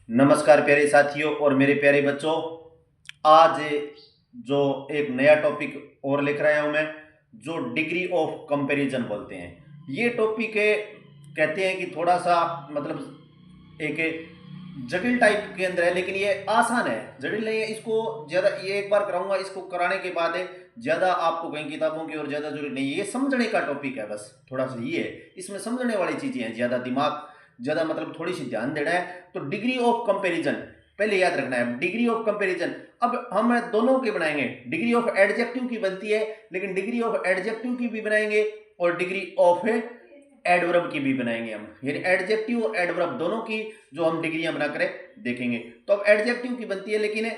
नमस्कार प्यारे साथियों और मेरे प्यारे बच्चों। आज जो एक नया टॉपिक और लेकर आया हूं मैं, जो डिग्री ऑफ कंपैरिजन बोलते हैं। ये टॉपिक है, कहते हैं कि थोड़ा सा मतलब एक जटिल टाइप के अंदर है, लेकिन ये आसान है, जटिल नहीं है। इसको ज़्यादा ये एक बार कराऊंगा, इसको कराने के बाद ज़्यादा आपको कहीं किताबों की और ज़्यादा जरूरी नहीं है। ये समझने का टॉपिक है, बस थोड़ा सा ये है, इसमें समझने वाली चीज़ें हैं, ज़्यादा दिमाग ज़्यादा मतलब थोड़ी सी ध्यान देना है। तो डिग्री ऑफ कंपैरिजन पहले याद रखना है। डिग्री ऑफ कंपैरिजन अब हम दोनों की बनाएंगे। डिग्री ऑफ एडजेक्टिव की बनती है, लेकिन डिग्री ऑफ एडजेक्टिव की भी बनाएंगे और डिग्री ऑफ एडवर्ब की भी बनाएंगे हम, यानी एडजेक्टिव और एडवर्ब दोनों की जो हम डिग्रियां बना कर देखेंगे। तो अब एडजेक्टिव की बनती है, लेकिन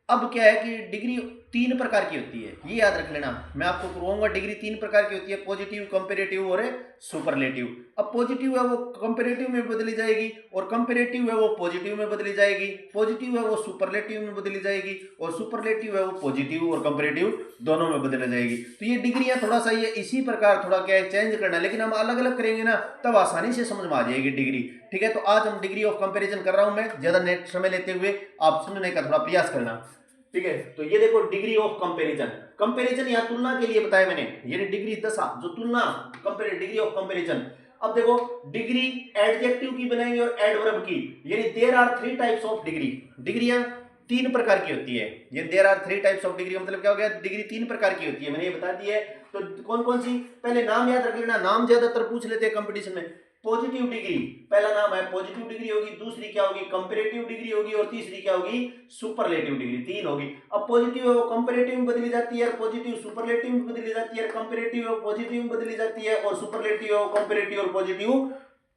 अब क्या है कि डिग्री तीन प्रकार की होती है, ये याद रख लेना। मैं आपको करवाऊंगा, डिग्री तीन प्रकार की होती है, पॉजिटिव, कंपैरेटिव और सुपरलेटिव। अब पॉजिटिव है वो कंपैरेटिव में बदली जाएगी, और कंपैरेटिव है वो पॉजिटिव में बदली जाएगी, पॉजिटिव है वो सुपरलेटिव में बदली जाएगी, और सुपरलेटिव है वो पॉजिटिव और कंपैरेटिव दोनों में बदली जाएगी। तो ये डिग्रियां थोड़ा सा ये इसी प्रकार थोड़ा क्या है चेंज करना है, लेकिन हम अलग अलग करेंगे ना, तब आसानी से समझ में आ जाएगी डिग्री। ठीक है, तो आज हम डिग्री ऑफ कंपैरिजन कर रहा हूं मैं, ज्यादा नेट समय लेते हुए आप सुनने का थोड़ा प्रयास करना। ठीक है, तो ये देखो डिग्री ऑफ कंपैरिजन। कंपैरिजन या तुलना के लिए बताया मैंने, ये डिग्री दशा जो तुलना, कंपेयर, डिग्री ऑफ कंपैरिजन। अब देखो डिग्री एडजेक्टिव की बनाएंगे और एडवर्ब की, यानी there are three types of degree. डिग्रियां तीन प्रकार की होती है, ये there are three types of degree मतलब क्या हो गया, डिग्री तीन प्रकार की होती है, मैंने ये बता दी है। तो कौन कौन सी, पहले नाम याद रख लेना, नाम ज्यादातर पूछ लेते हैं कंपटीशन में। पॉजिटिव डिग्री, पहला नाम है पॉजिटिव डिग्री होगी, दूसरी क्या होगी कंपैरेटिव डिग्री होगी, और तीसरी क्या होगी सुपरलेटिव डिग्री, तीन होगी। अब पॉजिटिव है वो कंपैरेटिव में बदली जाती है, पॉजिटिव सुपरलेटिव में बदली जाती है, कंपैरेटिव है पॉजिटिव में बदली जाती है, और सुपरलेटिव है कंपैरेटिव और पॉजिटिव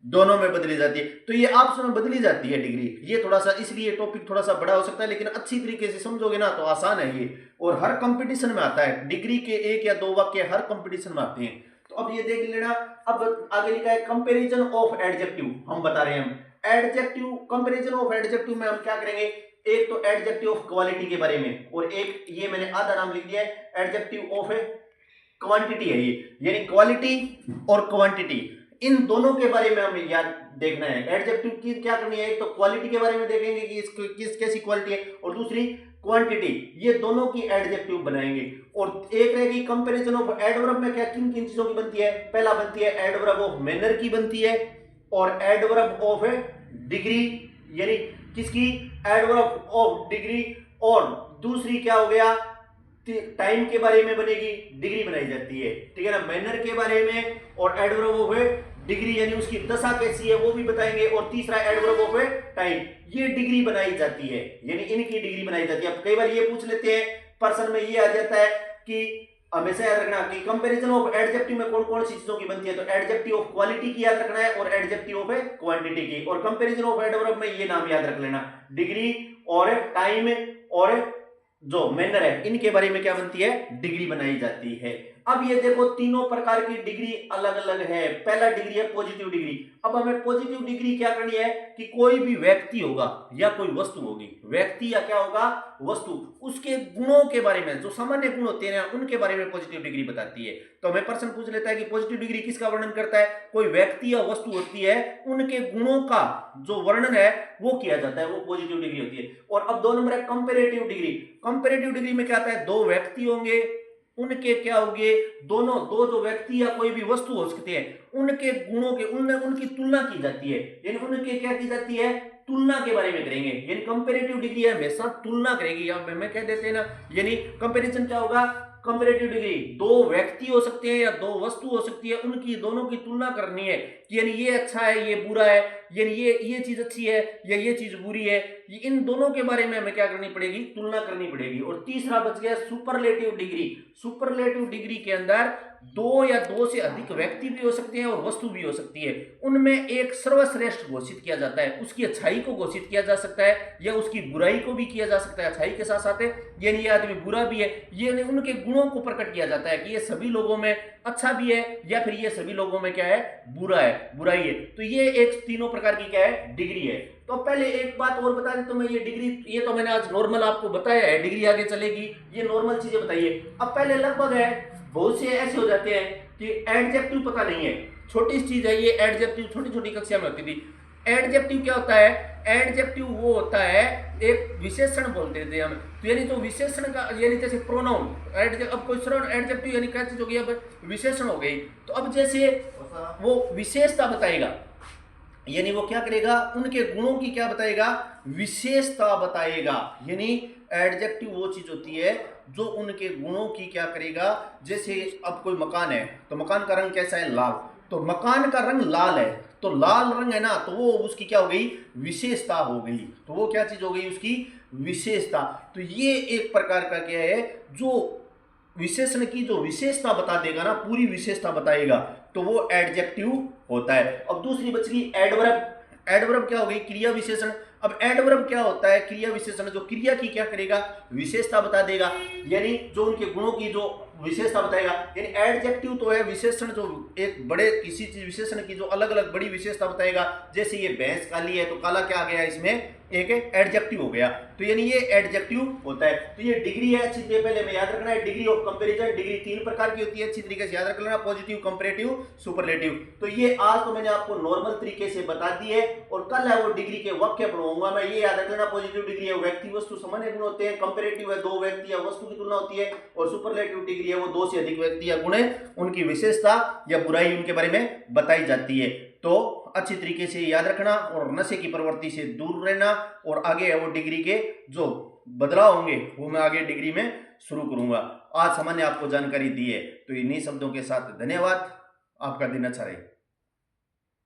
दोनों में बदली जाती है। तो ये आपस में बदली जाती है डिग्री। ये थोड़ा सा इसलिए टॉपिक थोड़ा सा बड़ा हो सकता है, लेकिन अच्छी तरीके से समझोगे ना तो आसान है ये, और हर कंपटीशन में आता है। डिग्री के एक या दो वाक्य हर कंपटीशन में आते हैं। तो अब ये देख लेना। अब आगे लिखा है कंपैरिजन ऑफ एडजेक्टिव, हम बता रहे हैं हम एडजेक्टिव, कंपैरिजन ऑफ एडजेक्टिव में हम क्या करेंगे, एक तो एडजेक्टिव ऑफ क्वालिटी के बारे में, और एक ये मैंने आधा नाम लिख दिया है एडजेक्टिव ऑफ क्वांटिटी है ये, यानी क्वालिटी और क्वांटिटी, इन दोनों के बारे में हमें याद देखना है। एडजेक्टिव की क्या करनी है, एक तो क्वालिटी के बारे में देखेंगे कि इसको किस कैसी क्वालिटी है, और दूसरी क्वांटिटी, ये दोनों की एडजेक्टिव बनाएंगे। और एक रहेगी कंपैरिजन ऑफ एडवर्ब में, क्या किन किन चीजों की बनती है, पहला बनती है एडवर्ब ऑफ मैनर की बनती है, और एडवर्ब ऑफ डिग्री, यानी किसकी, एडवर्ब ऑफ डिग्री, और दूसरी क्या हो गया टाइम के बारे में बनेगी, डिग्री बनाई जाती है। ठीक है ना, मैनर के बारे में, और एडवर्ब ऑफ डिग्री यानी उसकी दशा कैसी है वो भी बताएंगे, और तीसरा एडवर्ब ऑफ टाइम, ये डिग्री बनाई जाती है, यानी इनकी डिग्री बनाई जाती है। अब कई बार ये पूछ लेते हैं पर्सन में, ये आ जाता है कि हमेशा याद रखना कि कंपैरिजन ऑफ एडजेक्टिव में कौन कौन सी चीजों की बनती है, तो एडजेक्टिव ऑफ क्वालिटी की याद रखना है, और एडजेक्टिव ऑफ क्वांटिटी की, और कंपैरिजन ऑफ एडवर्ब में ये नाम याद रख लेना, डिग्री और टाइम और जो मैनर है, इनके बारे में क्या बनती है, डिग्री बनाई जाती है। अब ये देखो तीनों प्रकार की डिग्री अलग अलग है। पहला डिग्री है पॉजिटिव डिग्री। अब हमें पॉजिटिव डिग्री क्या करनी है कि कोई भी व्यक्ति होगा या कोई वस्तु होगी, व्यक्ति या क्या होगा वस्तु, उसके गुणों के बारे में, जो सामान्य गुण होते हैं उनके बारे में पॉजिटिव डिग्री बताती है। तो हमें प्रश्न पूछ लेता है कि पॉजिटिव डिग्री किसका वर्णन करता है, कोई व्यक्ति या वस्तु होती है उनके गुणों का जो वर्णन है वो किया जाता है, वो पॉजिटिव डिग्री होती है। और अब दो नंबर है कंपैरेटिव डिग्री। कंपैरेटिव डिग्री में क्या आता है, दो व्यक्ति होंगे, उनके क्या होंगे, दोनों दो जो व्यक्ति या कोई भी वस्तु हो सकते हैं उनके गुणों के उनकी तुलना की जाती है, यानी उनके क्या की जाती है, तुलना के बारे में करेंगे, यानी कंपैरेटिव डिग्री हमेशा तुलना करेगी। अब हमें कह देते हैं ना, यानी कंपैरिजन क्या होगा, कंपैरेटिव डिग्री दो व्यक्ति हो सकते हैं या दो वस्तु हो सकती है, उनकी दोनों की तुलना करनी है, यानी ये अच्छा है ये बुरा है, यानी ये चीज अच्छी है या ये चीज बुरी है, इन दोनों के बारे में हमें क्या करनी पड़ेगी, तुलना करनी पड़ेगी। और तीसरा बच गया सुपरलेटिव डिग्री। सुपरलेटिव डिग्री के अंदर दो या दो से अधिक व्यक्ति भी हो सकते हैं और वस्तु भी हो सकती है, उनमें एक सर्वश्रेष्ठ घोषित किया जाता है, उसकी अच्छाई को घोषित किया जा सकता है या उसकी बुराई को भी किया जा सकता है, अच्छाई के साथ साथ यानी ये आदमी बुरा भी है, ये उनके गुणों को प्रकट किया जाता है कि ये सभी लोगों में अच्छा भी है या फिर ये सभी लोगों में क्या है, बुरा है, बुराई है। तो ये एक तीनों प्रकार की क्या है, डिग्री है। तो पहले एक बात और बता देता हूं मैं, ये डिग्री, ये तो मैंने आज नॉर्मल आपको बताया है, डिग्री आगे चलेगी, ये नॉर्मल चीजें बताइए। अब पहले लगभग है बहुत से ऐसे हो जाते हैं कि एडजेक्टिव पता नहीं है, छोटी चीज है ये, एडजेक्टिव छोटी छोटी कक्षा में होती थी, एडजेक्टिव क्या होता है? एडजेक्टिव वो होता है, एक विशेषण बोलते थे हम, तो यानी तो विशेषण का, यानी जैसे प्रोनाउन, अब कोई श्रवण एडजेक्टिव यानी क्या चीज हो गई, अब विशेषण हो गई। तो अब जैसे वो विशेषता बताएगा, यानी वो क्या करेगा, उनके गुणों की क्या बताएगा, विशेषता बताएगा। यानी एडजेक्टिव वो चीज होती है जो उनके गुणों की क्या करेगा। जैसे अब कोई मकान है, तो मकान का रंग कैसा है, लाल, तो मकान का रंग लाल है, तो लाल रंग है ना, तो वो उसकी क्या हो गई, विशेषता हो गई। तो वो क्या चीज हो गई, उसकी विशेषता। तो ये एक प्रकार का क्या है, जो विशेषण की जो विशेषता बता देगा ना, पूरी विशेषता बताएगा, तो वो एडजेक्टिव होता है। अब दूसरी बच गई एडवर्ब। एडवर्ब क्या हो गई, क्रिया विशेषण। अब एडवर्ब क्या होता है, क्रिया विशेषण, जो क्रिया की क्या करेगा, विशेषता बता देगा, यानी जो उनके गुणों की जो विशेषता बताएगा। यानी एडजेक्टिव तो है विशेषण, जो एक बड़े किसी चीज विशेषण की जो अलग अलग बड़ी विशेषता बताएगा। जैसे ये भैंस काली है, तो काला क्या आ गया इसमें, एक एडजेक्टिव हो गया। तो यानी ये एडजेक्टिव होता है। तो ये डिग्री है, अच्छी तरीके पहले में याद रखना है, डिग्री ऑफ कंपैरिजन। डिग्री 3 प्रकार की होती है, अच्छी तरीके से याद रख लेना, पॉजिटिव, कंपैरेटिव, सुपरलेटिव। तो ये आज तो मैंने आपको नॉर्मल तरीके से बता दी है, और कल है वो डिग्री के वाक्य पढ़ाऊंगा मैं। ये याद रख लेना, पॉजिटिव डिग्री है व्यक्ति वस्तु सामान्य गुण होते हैं, कंपैरेटिव है दो व्यक्ति या वस्तु की तुलना होती है, और सुपरलेटिव डिग्री है वो दो से अधिक व्यक्ति या गुण है, उनकी विशेषता या बुराई उनके बारे में बताई जाती है। तो अच्छी तरीके से याद रखना, और नशे की प्रवृत्ति से दूर रहना, और आगे है वो डिग्री के जो बदलाव होंगे वो मैं आगे डिग्री में शुरू करूंगा। आज सामान्य आपको जानकारी दी है, तो इन्हीं शब्दों के साथ धन्यवाद। आपका दिन अच्छा रहे।